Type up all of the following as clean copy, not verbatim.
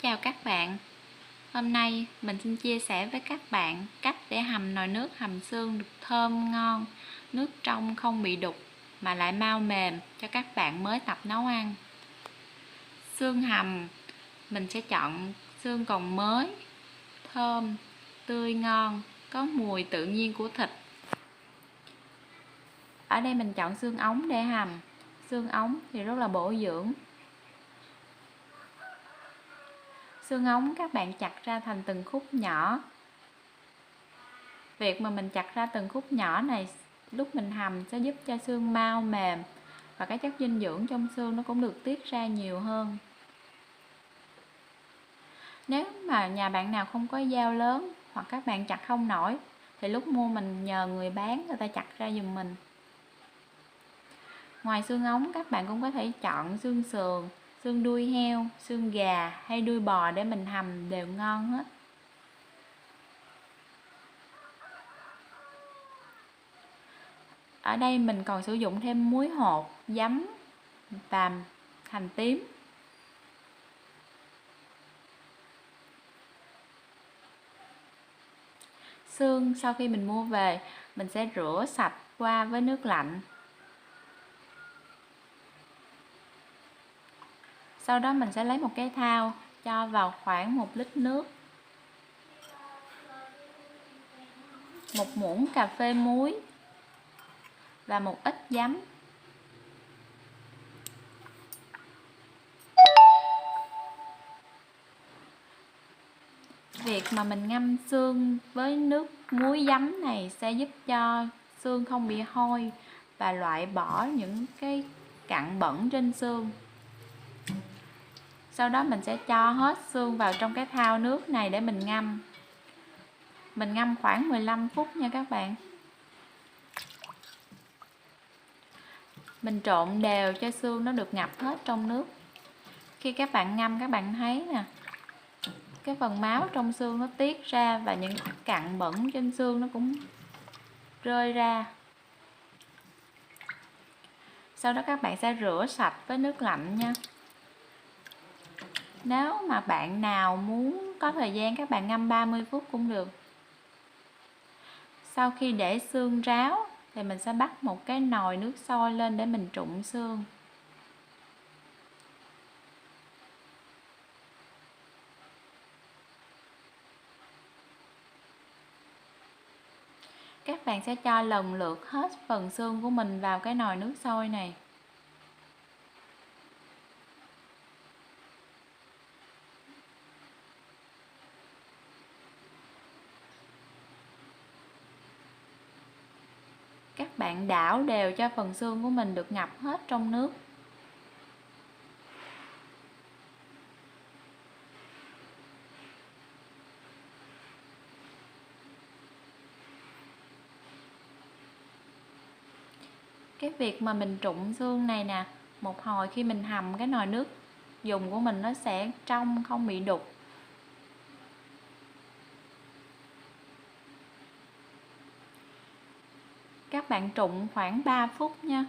Chào các bạn, hôm nay mình xin chia sẻ với các bạn cách để hầm nồi nước hầm xương được thơm ngon, nước trong không bị đục mà lại mau mềm cho các bạn mới tập nấu ăn. Xương hầm, mình sẽ chọn xương còn mới, thơm, tươi ngon, có mùi tự nhiên của thịt. Ở đây mình chọn xương ống để hầm, xương ống thì rất là bổ dưỡng. Xương ống các bạn chặt ra thành từng khúc nhỏ. Việc mà mình chặt ra từng khúc nhỏ này lúc mình hầm sẽ giúp cho xương mau mềm và các chất dinh dưỡng trong xương nó cũng được tiết ra nhiều hơn. Nếu mà nhà bạn nào không có dao lớn hoặc các bạn chặt không nổi thì lúc mua mình nhờ người bán người ta chặt ra giùm mình. Ngoài xương ống các bạn cũng có thể chọn xương sườn, xương đuôi heo, xương gà hay đuôi bò để mình hầm đều ngon hết. Ở đây mình còn sử dụng thêm muối hột, giấm và hành tím. Xương sau khi mình mua về, mình sẽ rửa sạch qua với nước lạnh. Sau đó mình sẽ lấy một cái thau, cho vào khoảng 1 lít nước, 1 muỗng cà phê muối và một ít giấm. Việc mà mình ngâm xương với nước muối giấm này sẽ giúp cho xương không bị hôi và loại bỏ những cái cặn bẩn trên xương. Sau đó mình sẽ cho hết xương vào trong cái thau nước này để mình ngâm. Mình ngâm khoảng 15 phút nha các bạn. Mình trộn đều cho xương nó được ngập hết trong nước. Khi các bạn ngâm các bạn thấy nè, cái phần máu trong xương nó tiết ra và những cặn bẩn trên xương nó cũng rơi ra. Sau đó các bạn sẽ rửa sạch với nước lạnh nha. Nếu mà bạn nào muốn có thời gian các bạn ngâm 30 phút cũng được. Sau khi để xương ráo thì mình sẽ bắt một cái nồi nước sôi lên để mình trụng xương. Các bạn sẽ cho lần lượt hết phần xương của mình vào cái nồi nước sôi này. Các bạn đảo đều cho phần xương của mình được ngập hết trong nước. Cái việc mà mình trụng xương này nè, một hồi khi mình hầm cái nồi nước dùng của mình nó sẽ trong không bị đục. Các bạn trụng khoảng 3 phút nha.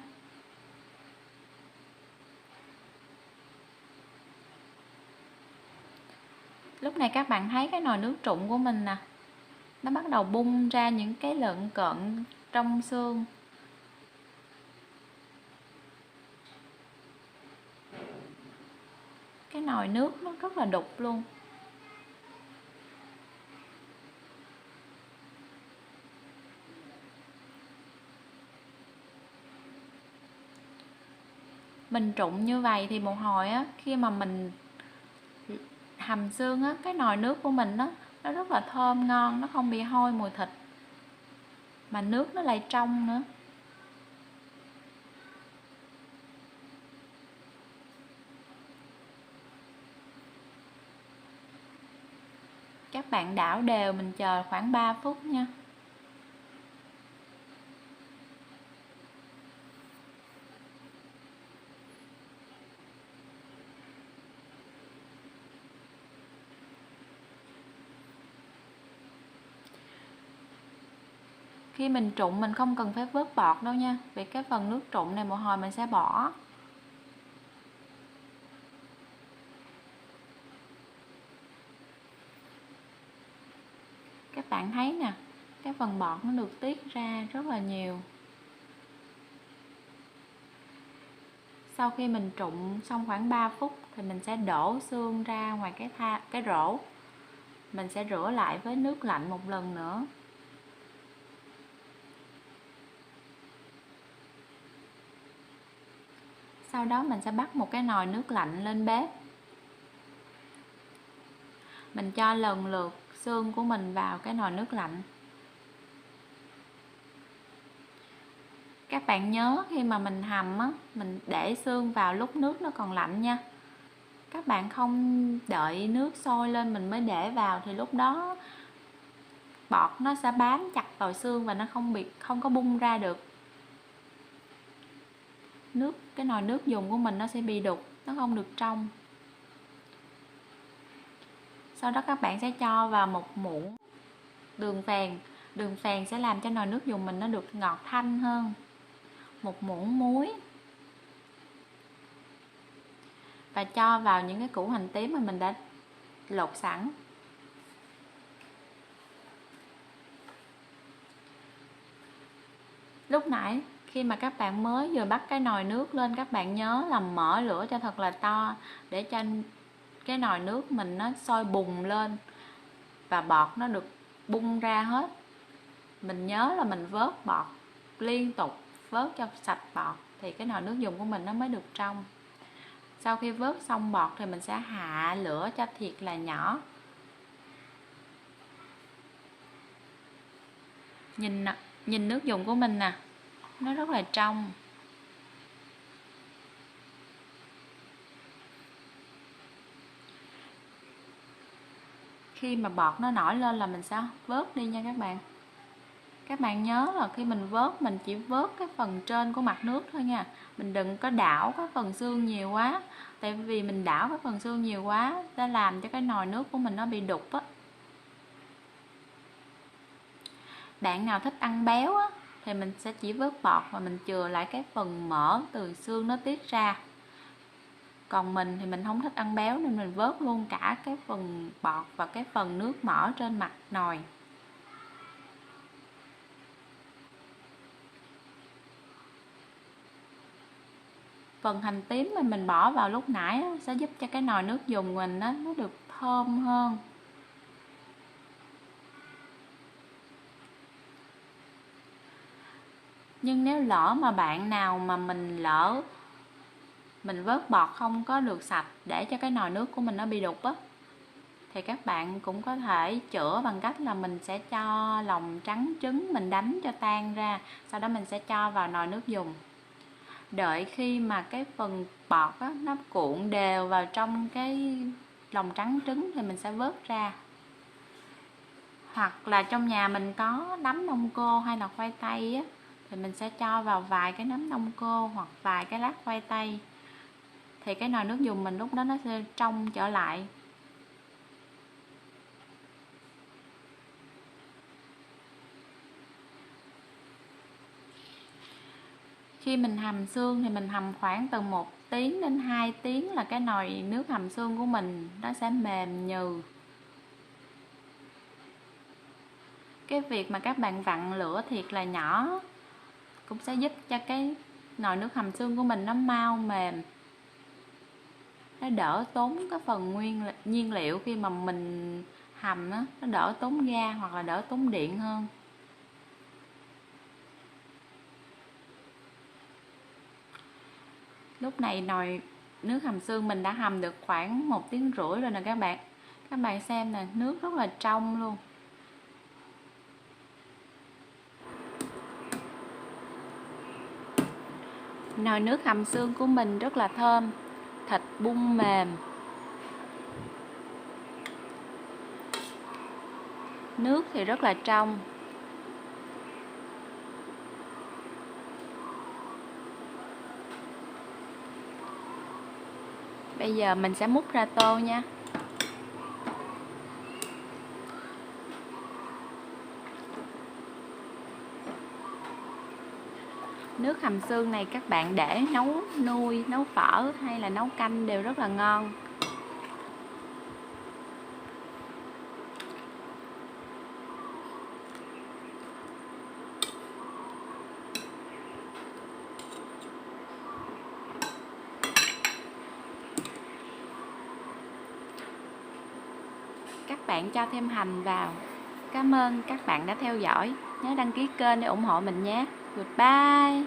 Lúc này các bạn thấy cái nồi nước trụng của mình nè, nó bắt đầu bung ra những cái lợn cợn trong xương. Cái nồi nước nó rất là đục luôn. Mình trụng như vậy thì một hồi á, khi mà mình hầm xương á, cái nồi nước của mình nó rất là thơm ngon, nó không bị hôi mùi thịt. Mà nước nó lại trong nữa. Các bạn đảo đều, mình chờ khoảng 3 phút nha. Khi mình trụng mình không cần phải vớt bọt đâu nha, vì cái phần nước trụng này một hồi mình sẽ bỏ. bạn thấy nè, cái phần bọt nó được tiết ra rất là nhiều. Sau khi mình trụng xong khoảng 3 phút thì mình sẽ đổ xương ra ngoài cái rổ. Mình sẽ rửa lại với nước lạnh một lần nữa. Sau đó mình sẽ bắt một cái nồi nước lạnh lên bếp. Mình cho lần lượt xương của mình vào cái nồi nước lạnh. Các bạn nhớ khi mà mình hầm á, mình để xương vào lúc nước nó còn lạnh nha. Các bạn không đợi nước sôi lên mình mới để vào, thì lúc đó bọt nó sẽ bám chặt vào xương và nó không có bung ra được. Cái nồi nước dùng của mình nó sẽ bị đục, nó không được trong. Sau đó các bạn sẽ cho vào một muỗng đường phèn. Đường phèn sẽ làm cho nồi nước dùng mình nó được ngọt thanh hơn. Một muỗng muối. Và cho vào những cái củ hành tím mà mình đã lột sẵn. Lúc nãy khi mà các bạn mới vừa bắt cái nồi nước lên, các bạn nhớ là mở lửa cho thật là to để cho cái nồi nước mình nó sôi bùng lên và bọt nó được bung ra hết. Mình nhớ là mình vớt bọt liên tục, vớt cho sạch bọt thì cái nồi nước dùng của mình nó mới được trong. Sau khi vớt xong bọt thì mình sẽ hạ lửa cho thiệt là nhỏ. Nhìn nước dùng của mình nè, nó rất là trong. Khi mà bọt nó nổi lên là mình sẽ vớt đi nha các bạn. Các bạn nhớ là khi mình vớt, mình chỉ vớt cái phần trên của mặt nước thôi nha. Mình đừng có đảo cái phần xương nhiều quá. Tại vì mình đảo cái phần xương nhiều quá sẽ làm cho cái nồi nước của mình nó bị đục á. Bạn nào thích ăn béo á thì mình sẽ chỉ vớt bọt và mình chừa lại cái phần mỡ từ xương nó tiết ra. Còn mình thì mình không thích ăn béo nên mình vớt luôn cả cái phần bọt và cái phần nước mỡ trên mặt nồi. Phần hành tím mà mình bỏ vào lúc nãy sẽ giúp cho cái nồi nước dùng mình nó được thơm hơn. Nhưng nếu lỡ mà bạn nào mà mình vớt bọt không có được sạch để cho cái nồi nước của mình nó bị đục á, thì các bạn cũng có thể chữa bằng cách là mình sẽ cho lòng trắng trứng mình đánh cho tan ra, sau đó mình sẽ cho vào nồi nước dùng. Đợi khi mà cái phần bọt á, nó cuộn đều vào trong cái lòng trắng trứng thì mình sẽ vớt ra. Hoặc là trong nhà mình có nấm đông cô hay là khoai tây á, thì mình sẽ cho vào vài cái nấm đông cô hoặc vài cái lát khoai tây. Thì cái nồi nước dùng mình lúc đó nó sẽ trong trở lại. Khi mình hầm xương thì mình hầm khoảng từ 1 tiếng đến 2 tiếng là cái nồi nước hầm xương của mình nó sẽ mềm nhừ. Cái việc mà các bạn vặn lửa thiệt là nhỏ cũng sẽ giúp cho cái nồi nước hầm xương của mình nó mau mềm. Nó đỡ tốn cái phần nhiên liệu khi mà mình hầm đó, nó đỡ tốn ga hoặc là đỡ tốn điện hơn. Lúc này nồi nước hầm xương mình đã hầm được khoảng 1 tiếng rưỡi rồi nè các bạn. Các bạn xem nè, nước rất là trong luôn. Nồi nước hầm xương của mình rất là thơm, thịt bung mềm. Nước thì rất là trong. Bây giờ mình sẽ múc ra tô nha. Nước hầm xương này các bạn để nấu nuôi, nấu phở hay là nấu canh đều rất là ngon. bạn cho thêm hành vào. Cảm ơn các bạn đã theo dõi. Nhớ đăng ký kênh để ủng hộ mình nhé. Goodbye.